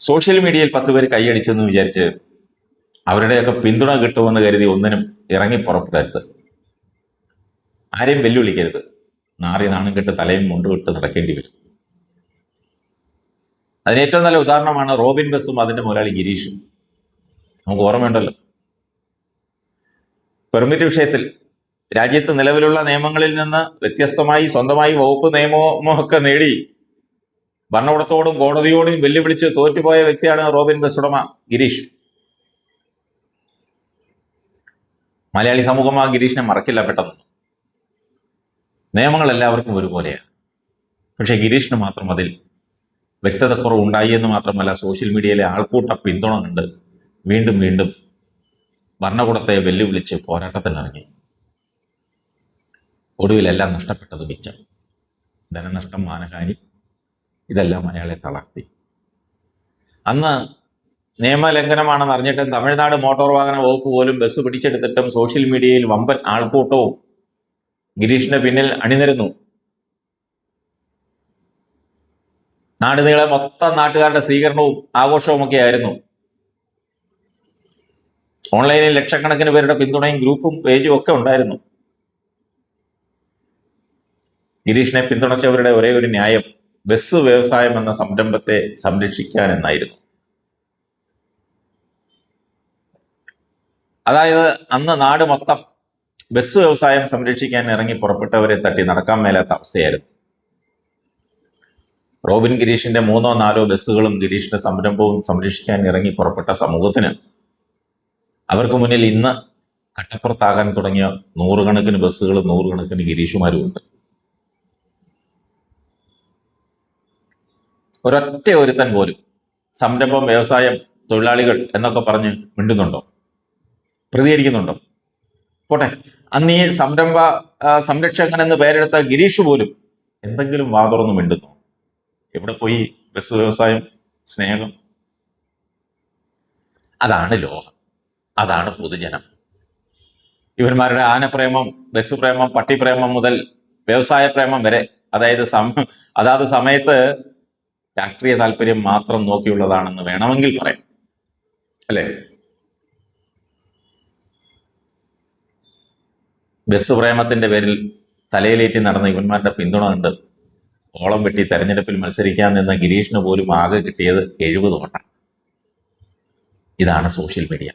Social മീഡിയയിൽ 10 പേര് കൈയടിച്ചെന്ന് വിചാരിച്ച് അവരുടെയൊക്കെ പിന്തുണ കിട്ടുമെന്ന് കരുതി ഒന്നിനും ഇറങ്ങി പുറപ്പെടരുത്. ആരെയും വെല്ലുവിളിക്കരുത്. നാറി നാണം കെട്ട് തലയും മുണ്ടുവിട്ട് നടക്കേണ്ടി വരും. അതിന് ഏറ്റവും നല്ല ഉദാഹരണമാണ് റോബിൻ ബസും അതിന്റെ മുതലാളി ഗിരീഷും. നമുക്ക് ഓർമ്മയുണ്ടല്ലോ, പെർമിറ്റ് വിഷയത്തിൽ രാജ്യത്ത് നിലവിലുള്ള നിയമങ്ങളിൽ നിന്ന് വ്യത്യസ്തമായി സ്വന്തമായി വകുപ്പ് നിയമമോ ഒക്കെ നേടി ഭരണകൂടത്തോടും കോടതിയോടും വെല്ലുവിളിച്ച് തോറ്റുപോയ വ്യക്തിയാണ് റോബിൻ ബസ് ഉടമ ഗിരീഷ്. മലയാളി സമൂഹം ആ ഗിരീഷിനെ മറക്കില്ല പെട്ടെന്ന്. നിയമങ്ങൾ എല്ലാവർക്കും ഒരുപോലെയാണ്. പക്ഷെ ഗിരീഷിന് മാത്രം അതിൽ വ്യക്തതക്കുറവ് ഉണ്ടായി എന്ന് മാത്രമല്ല, സോഷ്യൽ മീഡിയയിലെ ആൾക്കൂട്ട പിന്തുണ കണ്ട് വീണ്ടും വീണ്ടും ഭരണകൂടത്തെ വെല്ലുവിളിച്ച് പോരാട്ടത്തിനിറങ്ങി. ഒടുവിലെല്ലാം നഷ്ടപ്പെട്ടത് മിച്ചം. ധനനഷ്ടം, മാനഹാനി, ഇതെല്ലാം അയാളെ തളർത്തി. അന്ന് നിയമലംഘനമാണെന്ന് അറിഞ്ഞിട്ടും തമിഴ്നാട് മോട്ടോർ വാഹന വകുപ്പ് പോലും ബസ് പിടിച്ചെടുത്തിട്ടും സോഷ്യൽ മീഡിയയിൽ വമ്പൻ ആൾക്കൂട്ടവും ഗിരീഷിന്റെ പിന്നിൽ അണിനിരന്നു. നാടുനീളെ മൊത്തം നാട്ടുകാരുടെ സ്വീകരണവും ആഘോഷവും ഒക്കെ ആയിരുന്നു. ഓൺലൈനിൽ ലക്ഷക്കണക്കിന് പേരുടെ പിന്തുണയും ഗ്രൂപ്പും പേജും ഒക്കെ ഉണ്ടായിരുന്നു. ഗിരീഷിനെ പിന്തുണച്ചവരുടെ ഒരേ ഒരു ന്യായം ബസ് വ്യവസായം എന്ന സംരംഭത്തെ സംരക്ഷിക്കാൻ എന്നായിരുന്നു. അതായത് അന്ന് നാട് മൊത്തം ബസ് വ്യവസായം സംരക്ഷിക്കാൻ ഇറങ്ങി പുറപ്പെട്ടവരെ തട്ടി നടക്കാൻ മേലാത്ത അവസ്ഥയായിരുന്നു. റോബിൻ ഗിരീഷിന്റെ 3ഓ 4ഓ ബസ്സുകളും ഗിരീഷിന്റെ സംരംഭവും സംരക്ഷിക്കാൻ ഇറങ്ങി പുറപ്പെട്ട സമൂഹത്തിന് അവർക്ക് മുന്നിൽ ഇന്ന് കട്ടപ്പുറത്താകാൻ തുടങ്ങിയ നൂറുകണക്കിന് ബസ്സുകളും നൂറുകണക്കിന് ഗിരീഷുമാരും ഉണ്ട്. ഒരൊറ്റ ഒരുത്തൻ പോലും സംരംഭം, വ്യവസായം, തൊഴിലാളികൾ എന്നൊക്കെ പറഞ്ഞ് മിണ്ടുന്നുണ്ടോ? പ്രതികരിക്കുന്നുണ്ടോ? പോട്ടെ, അന്ന് ഈ സംരക്ഷകൻ എന്ന് പേരെടുത്ത ഗിരീഷ് പോലും എന്തെങ്കിലും വാതുറന്ന് മിണ്ടുന്നു? എവിടെ പോയി ബസ് വ്യവസായം, സ്നേഹം? അതാണ് ലോകം, അതാണ് പൊതുജനം. ഇവന്മാരുടെ ആനപ്രേമം, ബസ് പ്രേമം, പട്ടിപ്രേമം മുതൽ വ്യവസായ പ്രേമം വരെ, അതായത് അതാത് സമയത്ത് രാഷ്ട്രീയ താല്പര്യം മാത്രം നോക്കിയുള്ളതാണെന്ന് വേണമെങ്കിൽ പറയാം, അല്ലേ? ബസ് പ്രേമത്തിന്റെ പേരിൽ തലയിലേറ്റി നടന്ന ഇവന്മാരുടെ പിന്തുണ കണ്ട് ഓളം വെട്ടി തെരഞ്ഞെടുപ്പിൽ മത്സരിക്കാൻ നിന്ന ഗിരീഷിന് പോലും ആകെ കിട്ടിയത് 70 വോട്ടാണ്. ഇതാണ് സോഷ്യൽ മീഡിയ.